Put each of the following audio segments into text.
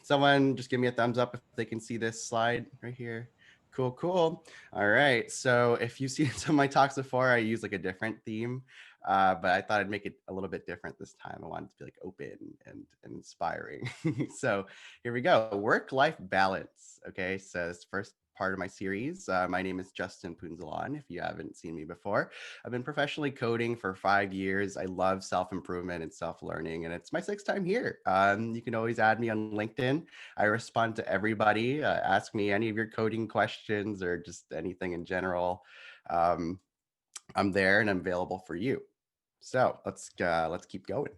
Someone just give me a thumbs up if they can see this slide right here. Cool, cool. All right. So if you've seen some of my talks before, I use like a different theme, but I thought I'd make it a little bit different this time. I wanted to be like open and inspiring. So here we go. Work-life balance. Okay. So this first part of my series. My name is Justin Punzalan, if you haven't seen me before. I've been professionally coding for 5 years. I love self-improvement and self-learning, and it's my sixth time here. You can always add me on LinkedIn. I respond to everybody. Ask me any of your coding questions or just anything in general. Um, I'm there and I'm available for you. So let's keep going.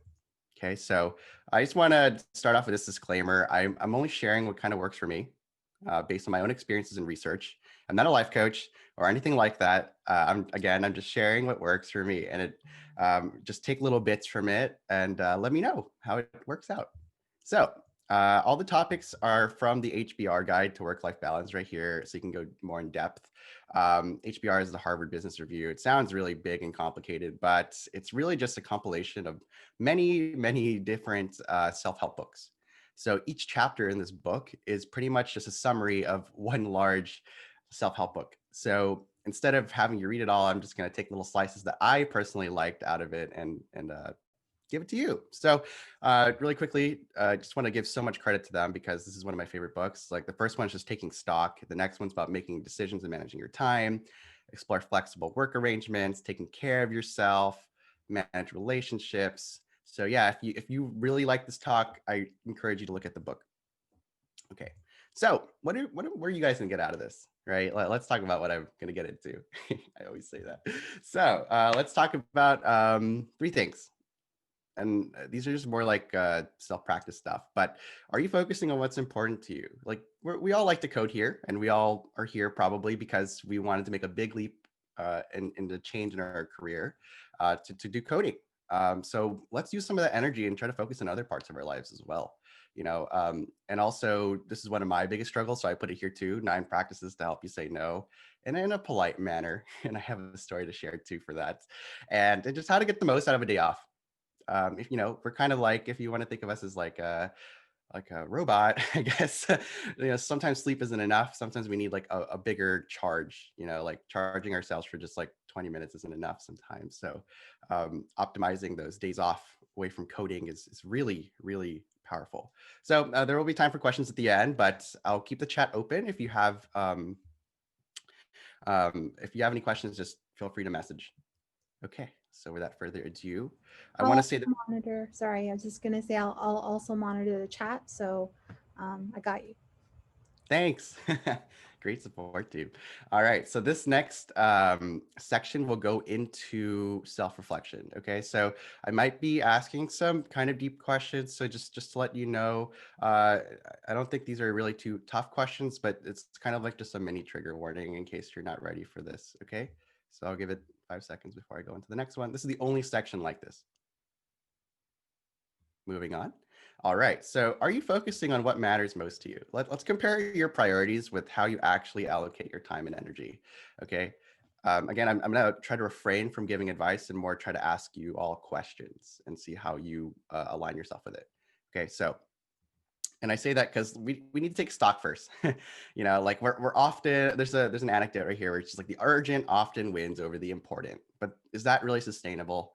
Okay, so I just want to start off with this disclaimer. I'm only sharing what kind of works for me based on my own experiences and research. I'm not a life coach or anything like that. I'm just sharing what works for me, and it just take little bits from it and let me know how it works out. So all the topics are from the HBR guide to work-life balance right here, so you can go more in depth. HBR is the Harvard Business Review. It sounds really big and complicated, but it's really just a compilation of many different self-help books. So each chapter in this book is pretty much just a summary of one large self-help book. So instead of having you read it all, I'm just going to take little slices that I personally liked out of it and give it to you. So really quickly, I just want to give so much credit to them because this is one of my favorite books. Like the first one is just taking stock. The next one's about making decisions and managing your time, explore flexible work arrangements, taking care of yourself, manage relationships. So yeah, if you really like this talk, I encourage you to look at the book. Okay. So what are you guys gonna get out of this? Right. Let's talk about what I'm gonna get into. I always say that. So let's talk about three things. And these are just more like self-practice stuff, but are you focusing on what's important to you? Like we all like to code here, and we all are here probably because we wanted to make a big leap in the change in our career to do coding. So let's use some of that energy and try to focus on other parts of our lives as well. And also this is one of my biggest struggles, so I put it here too: 9 practices to help you say no, and in a polite manner. And I have a story to share too for that, and just how to get the most out of a day off. If we're kind of like, if you want to think of us as like a robot, I guess. Sometimes sleep isn't enough. Sometimes we need like a bigger charge. Like charging ourselves for just like 20 minutes isn't enough sometimes. So optimizing those days off away from coding is really powerful. So there will be time for questions at the end, but I'll keep the chat open. If you have any questions, just feel free to message. Okay, so without further ado, I I'll want to also say that. monitor. Sorry, I was just gonna say I'll also monitor the chat. So I got you. Thanks. Great support, team. All right. So this next section will go into self-reflection. Okay. So I might be asking some kind of deep questions. So just to let you know, uh, I don't think these are really too tough questions, but it's kind of like just a mini trigger warning in case you're not ready for this. Okay. So I'll give it 5 seconds before I go into the next one. This is the only section like this. Moving on. All right. So, are you focusing on what matters most to you? Let's compare your priorities with how you actually allocate your time and energy. Okay. Again, I'm going to try to refrain from giving advice and more try to ask you all questions and see how you align yourself with it. Okay. So, and I say that because we need to take stock first. Like we're often there's an anecdote right here where it's just like the urgent often wins over the important. But is that really sustainable?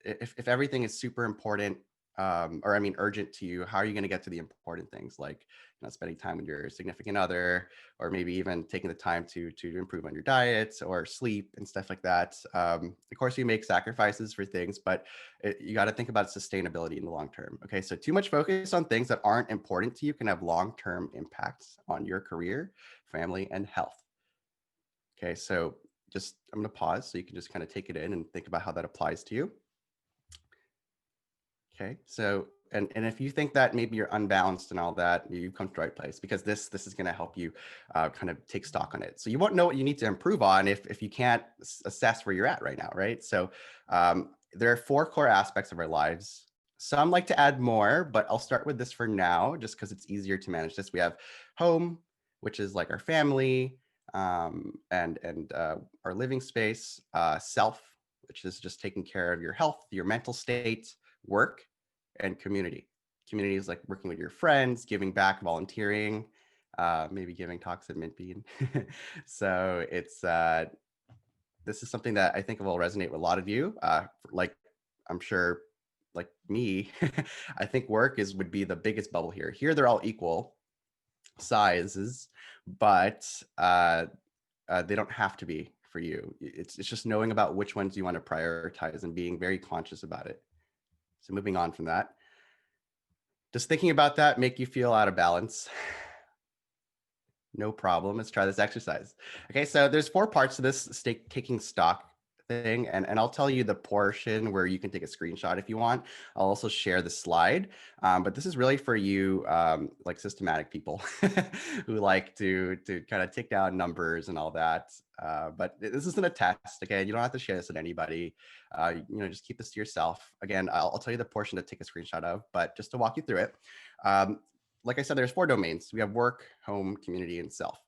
If everything is super important, or I mean urgent to you, how are you going to get to the important things like spending time with your significant other, or maybe even taking the time to improve on your diet or sleep and stuff like that? Of course, you make sacrifices for things, but you got to think about sustainability in the long term. Okay, so too much focus on things that aren't important to you can have long-term impacts on your career, family, and health. Okay, so just I'm going to pause so you can just kind of take it in and think about how that applies to you. Okay, so and if you think that maybe you're unbalanced and all that, you come to the right place because this is going to help you kind of take stock on it. So you won't know what you need to improve on if you can't assess where you're at right now, right? So there are 4 core aspects of our lives. Some like to add more, but I'll start with this for now, just because it's easier to manage this. We have home, which is like our family, and our living space. Self, which is just taking care of your health, your mental state, work, and community. community is like working with your friends, giving back, volunteering, maybe giving talks at Mintbean. So it's this is something that I think will resonate with a lot of you. Like I'm sure, like me, I think work would be the biggest bubble here. Here they're all equal sizes, but they don't have to be for you. It's just knowing about which ones you want to prioritize and being very conscious about it. So moving on from that, does thinking about that make you feel out of balance? No problem. Let's try this exercise. Okay, so there's 4 parts to this taking stock thing, and I'll tell you the portion where you can take a screenshot if you want. I'll also share the slide, but this is really for you, like systematic people who like to kind of take down numbers and all that. But this isn't a test. Okay, you don't have to share this with anybody. Just keep this to yourself. Again, I'll tell you the portion to take a screenshot of, but just to walk you through it. Like I said, there's 4 domains. We have work, home, community, and self.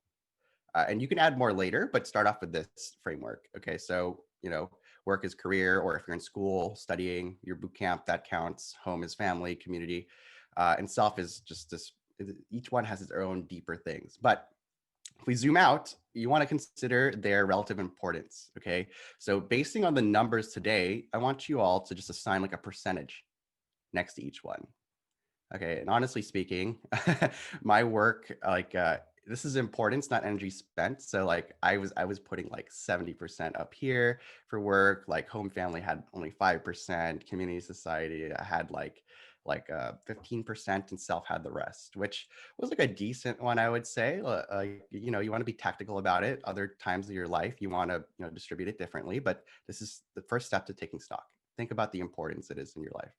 And you can add more later, but start off with this framework. Okay, so work is career, or if you're in school studying, your boot camp, that counts. Home is family, community, and self is just this. Each one has its own deeper things. But if we zoom out, you want to consider their relative importance. Okay, so basing on the numbers today, I want you all to just assign like a percentage next to each one. Okay, and honestly speaking, my work, like this is importance, not energy spent. So like I was putting like 70% up here for work. Like home family had only 5%, community society I had like 15%, and self had the rest, which was like a decent one, I would say. You want to be tactical about it. Other times of your life, you want to distribute it differently. But this is the first step to taking stock. Think about the importance it is in your life.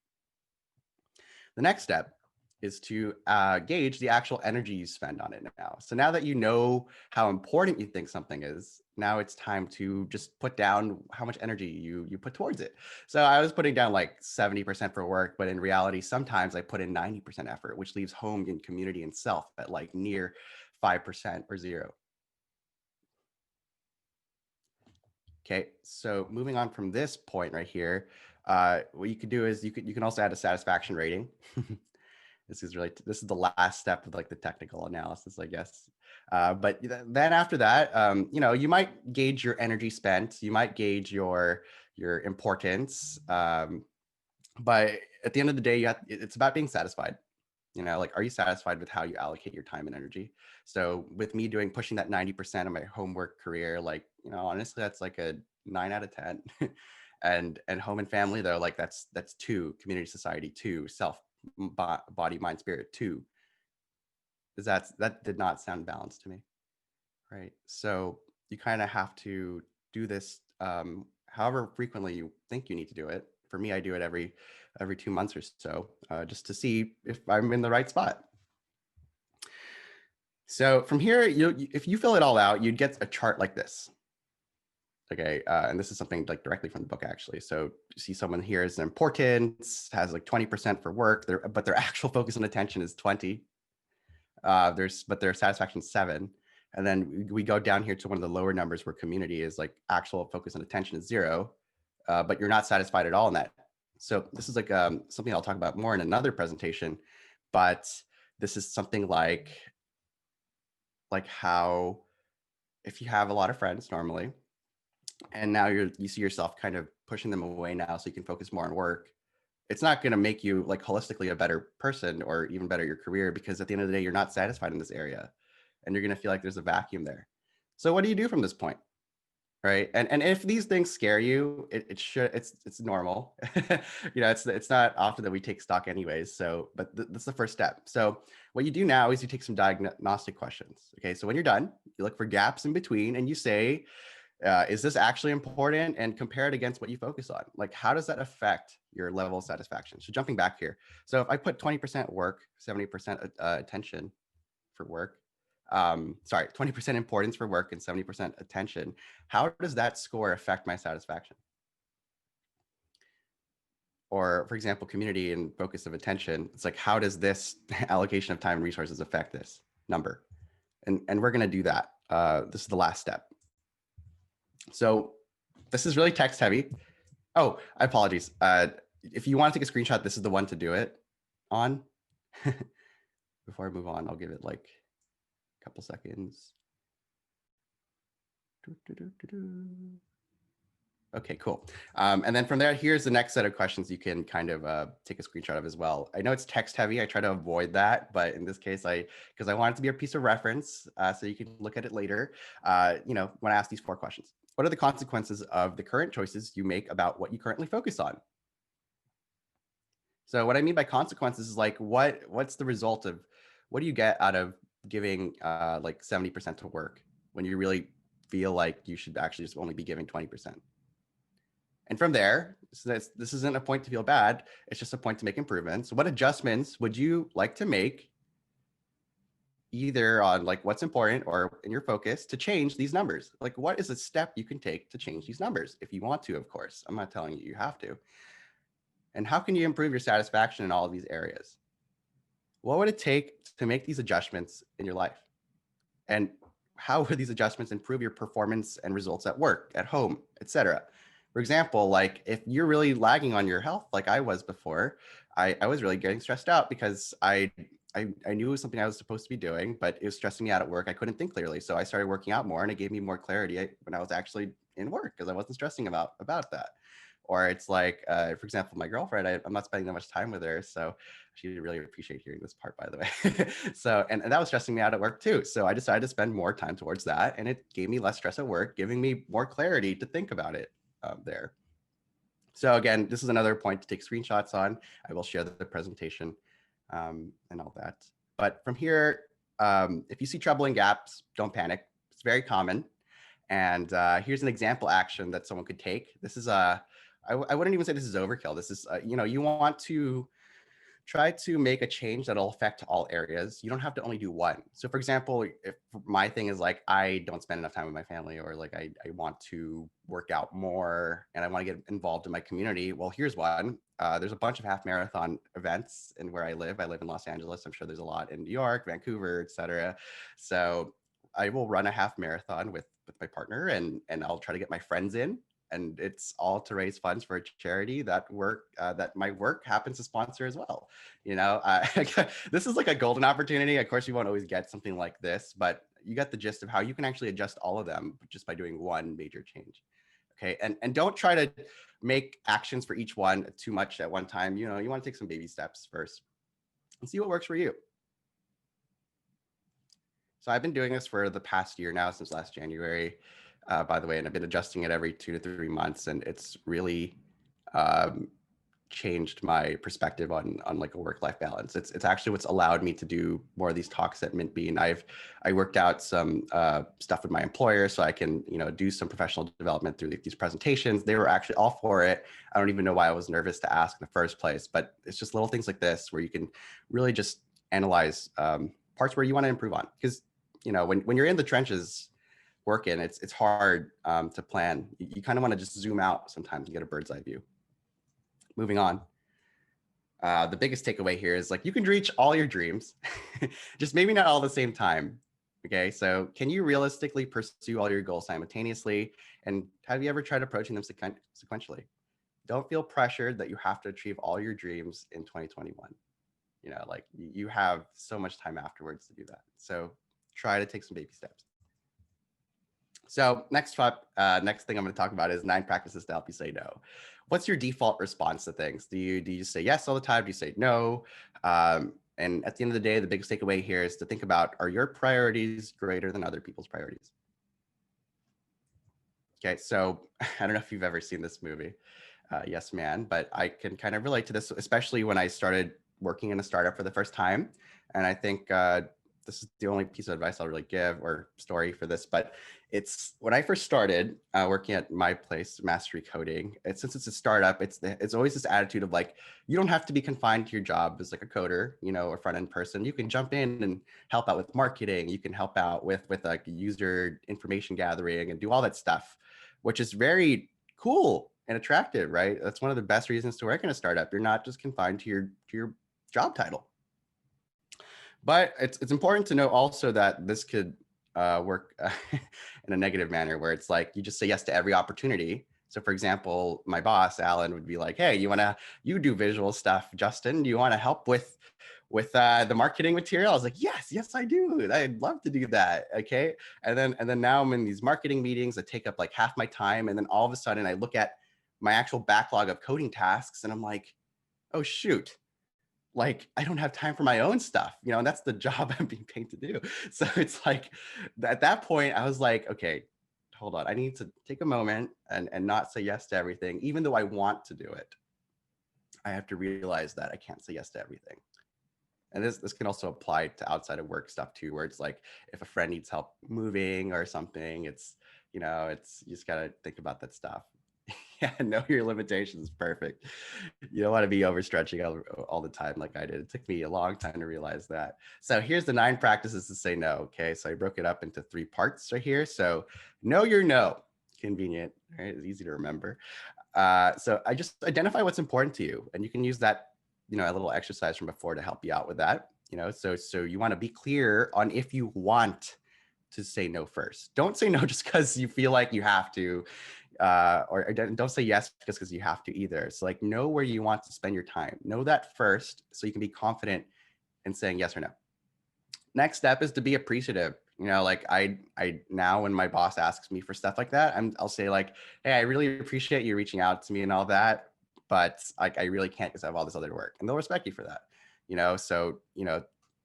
The next step is to gauge the actual energy you spend on it now. So now that you know how important you think something is, now it's time to just put down how much energy you put towards it. So I was putting down like 70% for work, but in reality, sometimes I put in 90% effort, which leaves home and community and self at like near 5% or 0. Okay, so moving on from this point right here, what you could do is you can also add a satisfaction rating. This is the last step of like the technical analysis, I guess. But then after that, you might gauge your energy spent, you might gauge your importance, but at the end of the day, it's about being satisfied. Like, are you satisfied with how you allocate your time and energy? So with me pushing that 90% of my homework career, like, honestly, that's like a 9 out of 10. and home and family though, like that's 2, community society 2, self, body, mind, spirit 2. That did not sound balanced to me, right? So you kind of have to do this however frequently you think you need to do it. For me, I do it every 2 months or so, just to see if I'm in the right spot. So from here, if you fill it all out, you'd get a chart like this. Okay, and this is something like directly from the book, actually. So you see someone here is importance, has like 20% for work, but their actual focus and attention is 20. But their satisfaction is 7. And then we go down here to one of the lower numbers where community is like actual focus and attention is 0, but you're not satisfied at all in that. So this is like something I'll talk about more in another presentation, but this is something like how, if you have a lot of friends normally, and now you see yourself kind of pushing them away now so you can focus more on work, it's not going to make you like holistically a better person or even better your career, because at the end of the day, you're not satisfied in this area and you're going to feel like there's a vacuum there. So what do you do from this point? Right. And if these things scare you, it's normal. It's not often that we take stock anyways. So, but that's the first step. So what you do now is you take some diagnostic questions. Okay. So when you're done, you look for gaps in between and you say, is this actually important, and compare it against what you focus on. Like, how does that affect your level of satisfaction? So jumping back here. So if I put 20% work, 70% attention for work, 20% importance for work and 70% attention, how does that score affect my satisfaction? Or for example, community and focus of attention, it's like, how does this allocation of time and resources affect this number? And we're going to do that. This is the last step. So this is really text heavy. Oh, I apologize. If you want to take a screenshot, this is the one to do it on. Before I move on, I'll give it like a couple seconds. Okay, cool. And then from there, here's the next set of questions you can kind of take a screenshot of as well. I know it's text heavy. I try to avoid that, but in this case, because I want it to be a piece of reference so you can look at it later. When I ask these 4 questions, what are the consequences of the current choices you make about what you currently focus on? So what I mean by consequences is like, what's the result of, what do you get out of giving like 70% to work when you really feel like you should actually just only be giving 20%? And from there, so this isn't a point to feel bad. It's just a point to make improvements. What adjustments would you like to make, either on like what's important or in your focus, to change these numbers? Like, what is a step you can take to change these numbers if you want to, of course. I'm not telling you you have to. And how can you improve your satisfaction in all of these areas? What would it take to make these adjustments in your life? And how would these adjustments improve your performance and results at work, at home, etc.? For example, like if you're really lagging on your health, like I was before, I was really getting stressed out because I knew it was something I was supposed to be doing, but it was stressing me out at work. I couldn't think clearly. So I started working out more, and it gave me more clarity when I was actually in work because I wasn't stressing about that. Or it's like, for example, my girlfriend, I'm not spending that much time with her. So she really appreciate hearing this part, by the way. So, and that was stressing me out at work too. So I decided to spend more time towards that, and it gave me less stress at work, giving me more clarity to think about it there. So again, this is another point to take screenshots on. I will share the presentation and all that. But from here, if you see troubling gaps, don't panic. It's very common. And here's an example action that someone could take. This is I wouldn't even say this is overkill. This is, you want to try to make a change that'll affect all areas. You don't have to only do one. So for example, if my thing is like, I don't spend enough time with my family, or like I want to work out more and I want to get involved in my community. Well, here's one. There's a bunch of half marathon events in where I live. I live in Los Angeles. I'm sure there's a lot in New York, Vancouver, etc. So I will run a half marathon with my partner, and I'll try to get my friends in, and it's all to raise funds for a charity that my work happens to sponsor as well. This is like a golden opportunity. Of course, you won't always get something like this, but you get the gist of how you can actually adjust all of them just by doing one major change. Okay, and don't try to make actions for each one too much at one time. You want to take some baby steps first and see what works for you. So I've been doing this for the past year now, since last January, by the way, and I've been adjusting it every 2 to 3 months, and it's really changed my perspective on like a work-life balance. It's actually what's allowed me to do more of these talks at Mintbean. I worked out some stuff with my employer so I can do some professional development through these presentations. They were actually all for it. I don't even know why I was nervous to ask in the first place, but it's just little things like this where you can really just analyze parts where you want to improve on, because when you're in the trenches working, it's hard to plan. You kind of want to just zoom out sometimes and get a bird's eye view. Moving on. The biggest takeaway here is like, you can reach all your dreams, just maybe not all at the same time. Okay, so can you realistically pursue all your goals simultaneously? And have you ever tried approaching them sequentially? Don't feel pressured that you have to achieve all your dreams in 2021. Like you have so much time afterwards to do that. So try to take some baby steps. So next thing I'm going to talk about is 9 practices to help you say no. What's your default response to things? Do you just say yes all the time? Do you say no? And at the end of the day, the biggest takeaway here is to think about, are your priorities greater than other people's priorities? Okay, so I don't know if you've ever seen this movie, Yes Man, but I can kind of relate to this, especially when I started working in a startup for the first time. And I think this is the only piece of advice I'll really give, or story for this, but it's when I first started working at my place, Mastery Coding. Since it's a startup, it's always this attitude of like, you don't have to be confined to your job as like a coder, a front end person. You can jump in and help out with marketing. You can help out with like user information gathering and do all that stuff, which is very cool and attractive, right? That's one of the best reasons to work in a startup. You're not just confined to your job title. But it's important to know also that this could work in a negative manner, where it's like you just say yes to every opportunity. So for example, my boss, Alan, would be like, hey, you do visual stuff, Justin? Do you want to help with with the marketing material. I was like, yes, I do. I'd love to do that. Okay. And then now I'm in these marketing meetings that take up like half my time. And then all of a sudden I look at my actual backlog of coding tasks and I'm like, oh shoot, like I don't have time for my own stuff, and that's the job I'm being paid to do. So it's like at that point I was like, okay, hold on. I need to take a moment and not say yes to everything, even though I want to do it. I have to realize that I can't say yes to everything. And this can also apply to outside of work stuff too, where it's like if a friend needs help moving or something, it's you just gotta think about that stuff. Yeah, know your limitations. Perfect. You don't want to be overstretching all the time like I did. It took me a long time to realize that. So here's the 9 practices to say no. Okay, so I broke it up into 3 parts right here. So know your no. Convenient, right? It's easy to remember. So I just identify what's important to you, and you can use that, a little exercise from before to help you out with that. So you want to be clear on if you want to say no first. Don't say no just because you feel like you have to, or don't say yes just because you have to either. So like know where you want to spend your time. Know that first so you can be confident in saying yes or no. Next step is to be appreciative. Like I now when my boss asks me for stuff like that, I'll say like, hey, I really appreciate you reaching out to me and all that, but like I really can't because I have all this other work, and they'll respect you for that. So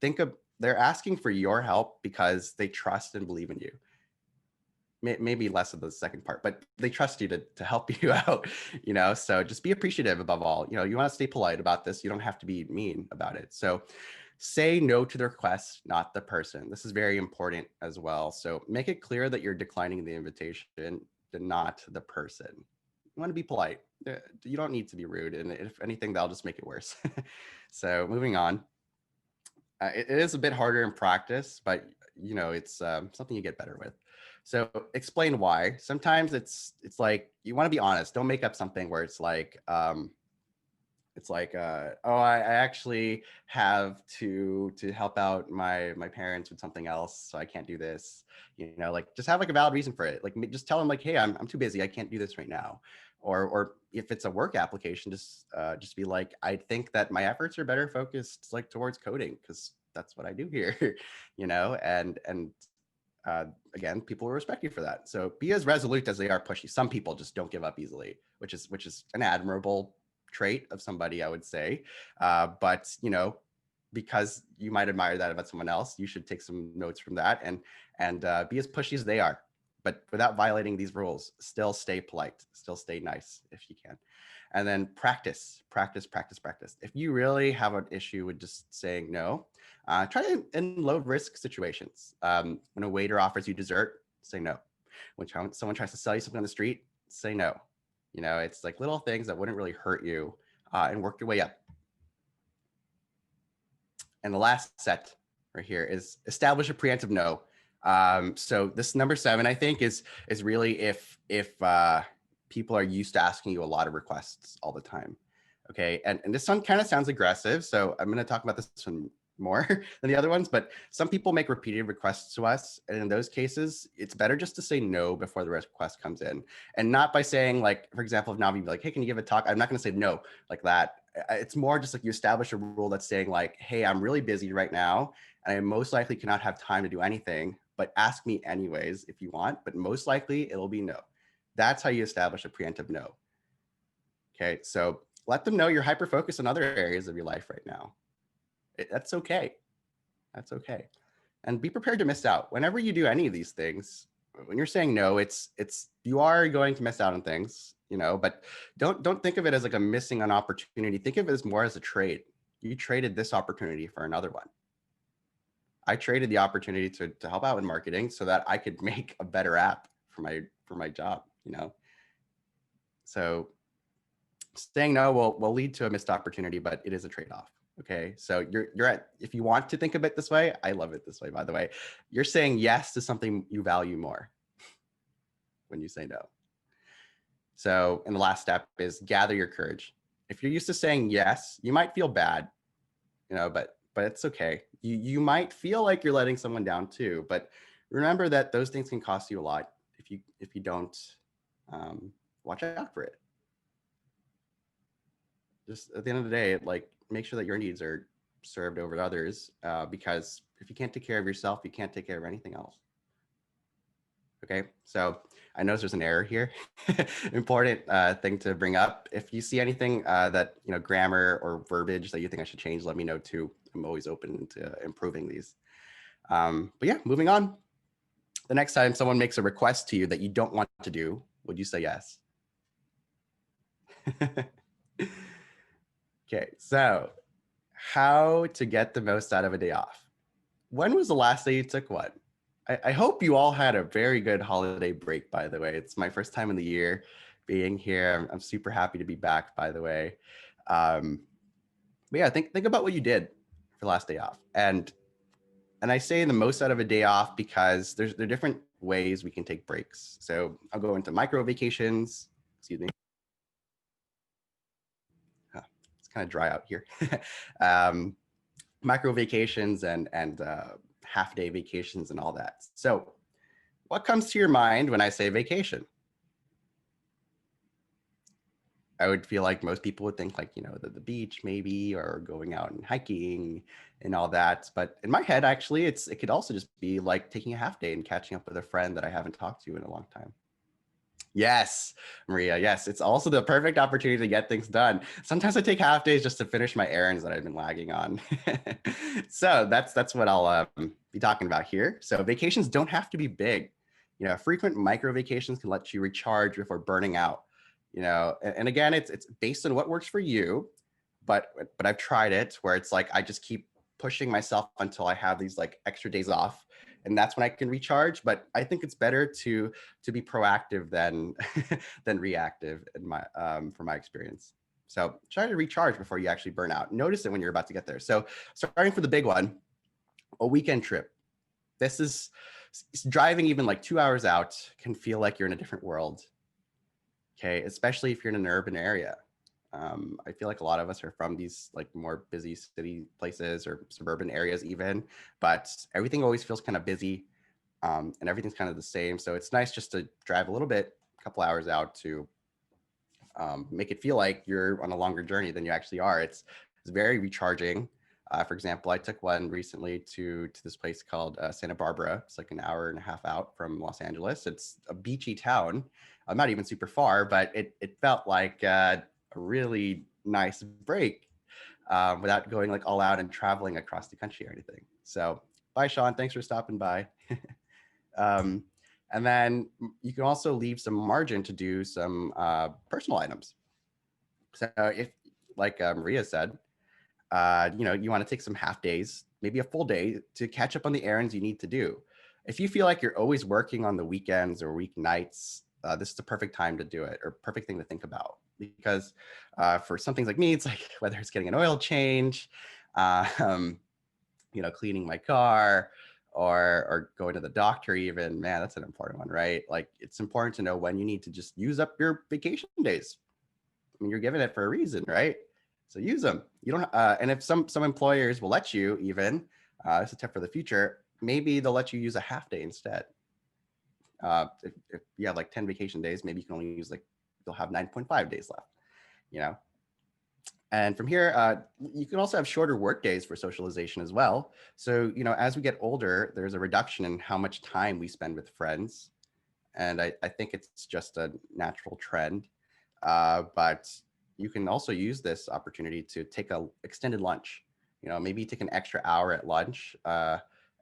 think of they're asking for your help because they trust and believe in you. Maybe less of the second part, but they trust you to help you out. So just be appreciative above all. You want to stay polite about this. You don't have to be mean about it. So say no to the request, not the person. This is very important as well. So make it clear that you're declining the invitation, not the person. You want to be polite. You don't need to be rude. And if anything, that'll just make it worse. So moving on. It is a bit harder in practice, but it's something you get better with. So explain why. Sometimes it's like you want to be honest. Don't make up something where it's like oh, I actually have to help out my parents with something else, so I can't do this. Like just have like a valid reason for it. Like just tell them like, hey, I'm too busy, I can't do this right now. Or if it's a work application, just be like, I think that my efforts are better focused like towards coding because that's what I do here. And again, people will respect you for that. So be as resolute as they are pushy. Some people just don't give up easily, which is an admirable trait of somebody, I would say. But because you might admire that about someone else, you should take some notes from that and be as pushy as they are, but without violating these rules. Still stay polite, still stay nice if you can. And then practice. If you really have an issue with just saying no, try it in low risk situations. When a waiter offers you dessert, say no. When someone tries to sell you something on the street, say no. It's like little things that wouldn't really hurt you, and work your way up. And the last set right here is establish a preemptive no. So this number 7, I think, is really if people are used to asking you a lot of requests all the time. Okay, and this one kind of sounds aggressive, so I'm going to talk about this one more than the other ones, but some people make repeated requests to us, and in those cases it's better just to say no before the request comes in, and not by saying, like, for example, if Navi be like, hey, can you give a talk, I'm not going to say no like that. It's more just like you establish a rule that's saying like, hey, I'm really busy right now and I most likely cannot have time to do anything, but ask me anyways if you want, but most likely it'll be no. That's how you establish a preemptive no. Okay, so let them know you're hyper focused on other areas of your life right now. That's okay. That's okay. And be prepared to miss out. Whenever you do any of these things, when you're saying no, it's you are going to miss out on things, but don't think of it as like a missing an opportunity. Think of it as more as a trade. You traded this opportunity for another one. I traded the opportunity to help out with marketing so that I could make a better app for my job, So saying no will lead to a missed opportunity, but it is a trade-off. Okay, so if you want to think of it this way, I love it this way, by the way, you're saying yes to something you value more when you say no. So, and the last step is gather your courage. If you're used to saying yes, you might feel bad, but it's okay. You might feel like you're letting someone down too, but remember that those things can cost you a lot if you don't watch out for it. Just at the end of the day, like, make sure that your needs are served over others, because if you can't take care of yourself, you can't take care of anything else. Okay, so I notice there's an error here. Important thing to bring up. If you see anything that, grammar or verbiage that you think I should change, let me know too. I'm always open to improving these. But yeah, moving on. The next time someone makes a request to you that you don't want to do, would you say yes? Okay, so how to get the most out of a day off. When was the last day you took one? I hope you all had a very good holiday break, by the way. It's my first time in the year being here. I'm super happy to be back, by the way. But yeah, think about what you did for the last day off. And I say the most out of a day off because there are different ways we can take breaks. So I'll go into micro vacations. Excuse me. It's kind of dry out here. Micro vacations and half day vacations and all that. So what comes to your mind when I say vacation? I would feel like most people would think like, the beach maybe, or going out and hiking and all that. But in my head, actually, it could also just be like taking a half day and catching up with a friend that I haven't talked to in a long time. Yes, Maria. Yes, it's also the perfect opportunity to get things done. Sometimes I take half days just to finish my errands that I've been lagging on. So that's what I'll be talking about here. So vacations don't have to be big. Frequent micro vacations can let you recharge before burning out. And again, it's based on what works for you. But I've tried it where it's like I just keep pushing myself until I have these like extra days off, and that's when I can recharge. But I think it's better to be proactive than than reactive in my from my experience. So try to recharge before you actually burn out. Notice it when you're about to get there. So starting for the big one, a weekend trip. This is driving even like 2 hours out can feel like you're in a different world. Okay, especially if you're in an urban area. I feel like a lot of us are from these like more busy city places or suburban areas even, but everything always feels kind of busy, and everything's kind of the same. So it's nice just to drive a little bit, a couple hours out to make it feel like you're on a longer journey than you actually are. It's very recharging. For example, I took one recently to this place called Santa Barbara. It's like an hour and a half out from Los Angeles. It's a beachy town. Not even super far, but it felt like a really nice break without going like all out and traveling across the country or anything. So bye, Sean. Thanks for stopping by. And then you can also leave some margin to do some personal items. So if, like Maria said, you want to take some half days, maybe a full day to catch up on the errands you need to do. If you feel like you're always working on the weekends or weeknights, this is the perfect time to do it, or perfect thing to think about. Because for some things like me, it's like whether it's getting an oil change, cleaning my car, or going to the doctor even, man, that's an important one, right? Like it's important to know when you need to just use up your vacation days. I mean, you're given it for a reason, right? So use them. You don't, and if some employers will let you even, it's a tip for the future, maybe they'll let you use a half day instead. If you have like 10 vacation days, maybe you can only use you'll have 9.5 days left, And from here, you can also have shorter work days for socialization as well. So, as we get older, there's a reduction in how much time we spend with friends. And I think it's just a natural trend. But you can also use this opportunity to take a extended lunch. Maybe take an extra hour at lunch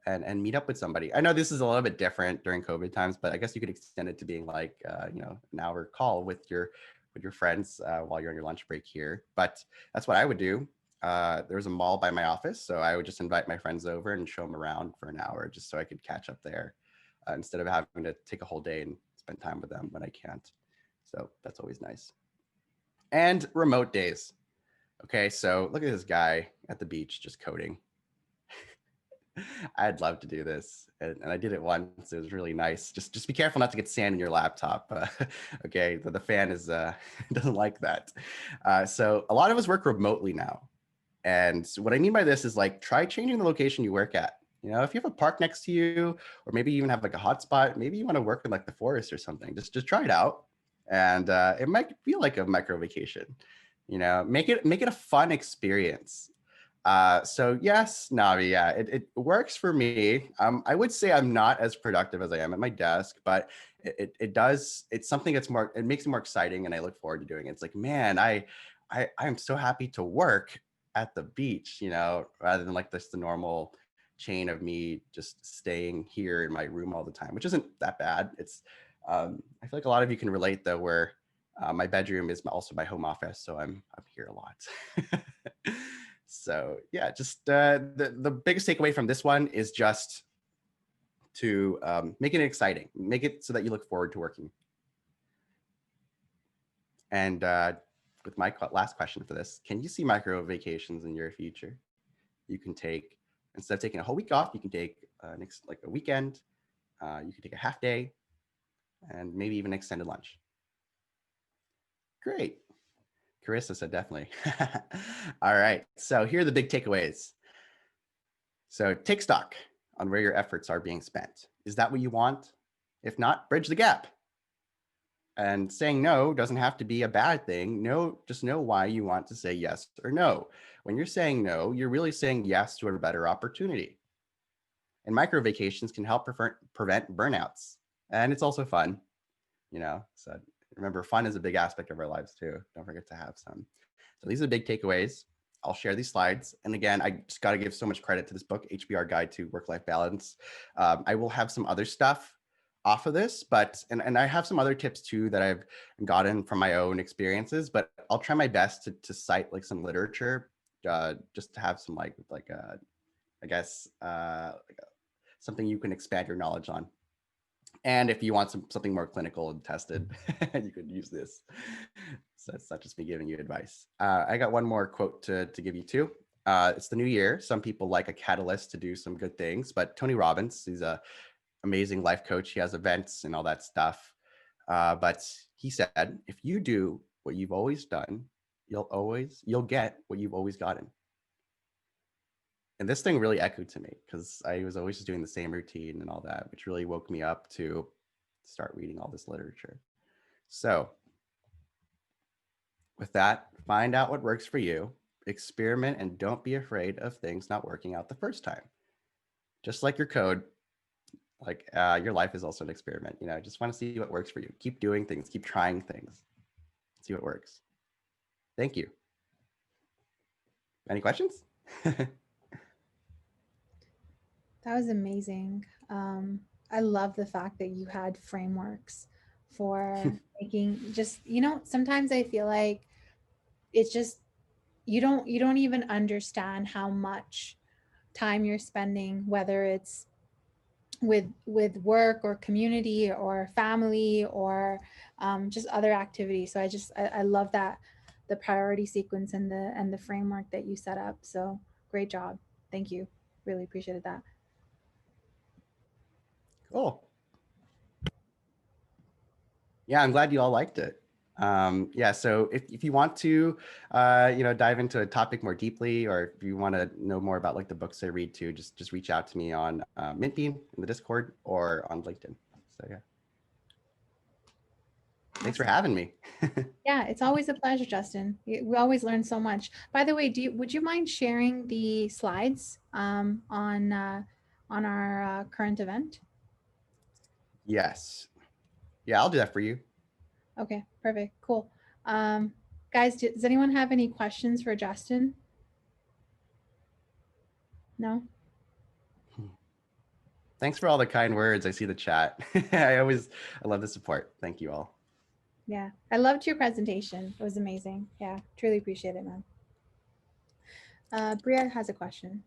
and meet up with somebody. I know this is a little bit different during COVID times, but I guess you could extend it to being like an hour call with your friends while you're on your lunch break here. But that's what I would do. There's a mall by my office, so I would just invite my friends over and show them around for an hour, just so I could catch up there instead of having to take a whole day and spend time with them when I can't. So that's always nice. And remote days. Okay, so look at this guy at the beach just coding. I'd love to do this, and I did it once. It was really nice. Just be careful not to get sand in your laptop. Okay, the fan is doesn't like that. So a lot of us work remotely now, and what I mean by this is like try changing the location you work at. If you have a park next to you, or maybe even have like a hotspot, maybe you want to work in like the forest or something. Just try it out, and it might feel like a micro vacation. Make it a fun experience. So yes, Navi, yeah, it works for me. I would say I'm not as productive as I am at my desk, but it's something that's more, it makes it more exciting and I look forward to doing it. It's like, man, I'm so happy to work at the beach, rather than like this, the normal chain of me just staying here in my room all the time, which isn't that bad. I feel like a lot of you can relate though, where my bedroom is also my home office, so I'm here a lot. So yeah, just the biggest takeaway from this one is just to make it exciting, make it so that you look forward to working. And with my last question for this, can you see micro vacations in your future? You can take, instead of taking a whole week off, you can take like a weekend, you can take a half day, and maybe even extended lunch. Great. Carissa said definitely. All right, so here are the big takeaways. So take stock on where your efforts are being spent. Is that what you want? If not, bridge the gap. And saying no doesn't have to be a bad thing. No, just know why you want to say yes or no. When you're saying no, you're really saying yes to a better opportunity. And micro vacations can help prevent burnouts. And it's also fun, So remember, fun is a big aspect of our lives too. Don't forget to have some. So these are the big takeaways. I'll share these slides. And again, I just got to give so much credit to this book, HBR Guide to Work-Life Balance. I will have some other stuff off of this, and I have some other tips too that I've gotten from my own experiences, but I'll try my best to cite like some literature, just to have some I guess, something you can expand your knowledge on. And if you want something more clinical and tested, you could use this. So it's not just me giving you advice. I got one more quote to give you too. It's the new year. Some people like a catalyst to do some good things, but Tony Robbins, he's a amazing life coach. He has events and all that stuff. But he said, if you do what you've always done, you'll get what you've always gotten. And this thing really echoed to me because I was always just doing the same routine and all that, which really woke me up to start reading all this literature. So with that, find out what works for you, experiment, and don't be afraid of things not working out the first time. Just like your code, your life is also an experiment. Just want to see what works for you. Keep doing things, keep trying things, see what works. Thank you. Any questions? That was amazing. I love the fact that you had frameworks for making just, sometimes I feel like it's just, you don't even understand how much time you're spending, whether it's with work or community or family or just other activities. So I love that, the priority sequence and the framework that you set up. So great job. Thank you. Really appreciated that. Cool. Yeah, I'm glad you all liked it. Yeah, so if you want to, dive into a topic more deeply, or if you want to know more about like the books I read too, just reach out to me on Mintbean in the Discord or on LinkedIn. So yeah. Thanks for having me. Yeah, it's always a pleasure, Justin. We always learn so much. By the way, would you mind sharing the slides on our current event? Yes. Yeah, I'll do that for you. Okay, perfect, cool. Guys, does anyone have any questions for Justin? No? Thanks for all the kind words. I see the chat. I love the support. Thank you all. Yeah, I loved your presentation. It was amazing. Yeah, truly appreciate it, man. Bria has a question.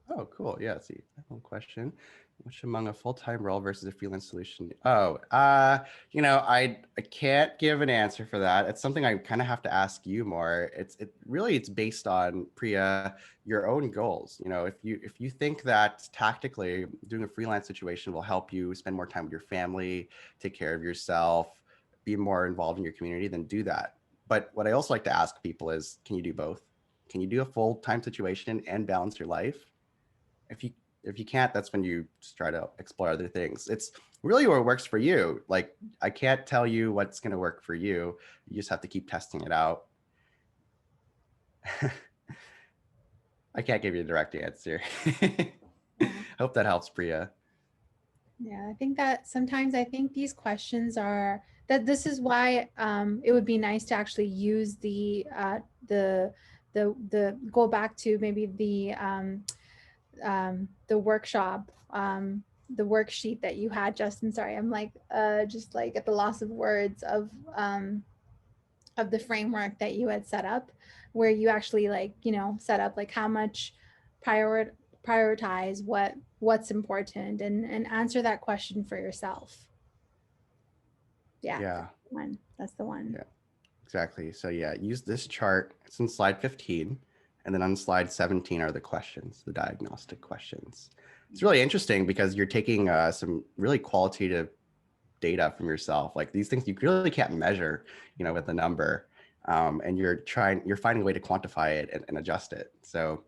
Oh, cool. Yeah, let's see. One question. Which among a full-time role versus a freelance solution? Oh, I can't give an answer for that. It's something I kind of have to ask you more. It's based on, Priya, your own goals. If you think that tactically doing a freelance situation will help you spend more time with your family, take care of yourself, be more involved in your community, then do that. But what I also like to ask people is, can you do both? Can you do a full-time situation and balance your life? If you can't, that's when you just try to explore other things. It's really what works for you. Like, I can't tell you what's going to work for you. You just have to keep testing it out. I can't give you a direct answer. Yeah. Hope that helps, Priya. Yeah, I think that sometimes I think these questions are that this is why it would be nice to actually use the go back to maybe the workshop, the worksheet that you had, Justin. Sorry, I'm like just like at the loss of words of the framework that you had set up, where you actually like set up like how much prior prioritize what's important and answer that question for yourself. Yeah, Yeah, that's the one. yeah, exactly. So yeah, use this chart. It's in slide 15. And then on slide 17 are the questions, the diagnostic questions. It's really interesting because you're taking some really qualitative data from yourself. Like these things you really can't measure, with a number. And you're finding a way to quantify it and adjust it. So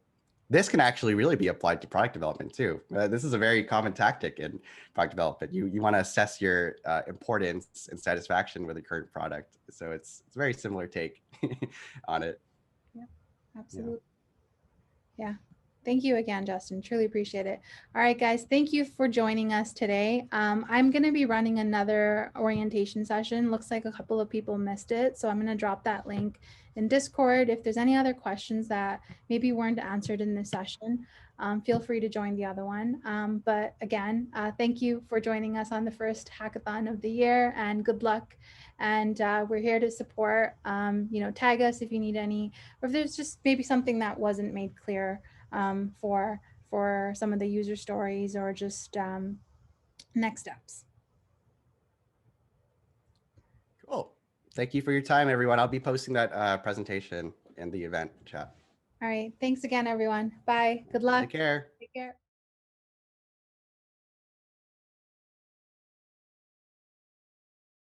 this can actually really be applied to product development too. This is a very common tactic in product development. You want to assess your importance and satisfaction with the current product. So it's a very similar take on it. Yeah, Yeah. absolutely. Yeah. Thank you again, Justin. Truly appreciate it. All right, guys. Thank you for joining us today. I'm going to be running another orientation session. Looks like a couple of people missed it. So I'm going to drop that link in Discord. If there's any other questions that maybe weren't answered in this session, feel free to join the other one. But again, thank you for joining us on the first hackathon of the year, and good luck. And we're here to support. Tag us if you need any, or if there's just maybe something that wasn't made clear for some of the user stories or just next steps. Cool. Thank you for your time, everyone. I'll be posting that presentation in the event chat. All right. Thanks again, everyone. Bye. Good luck. Take care. Take care.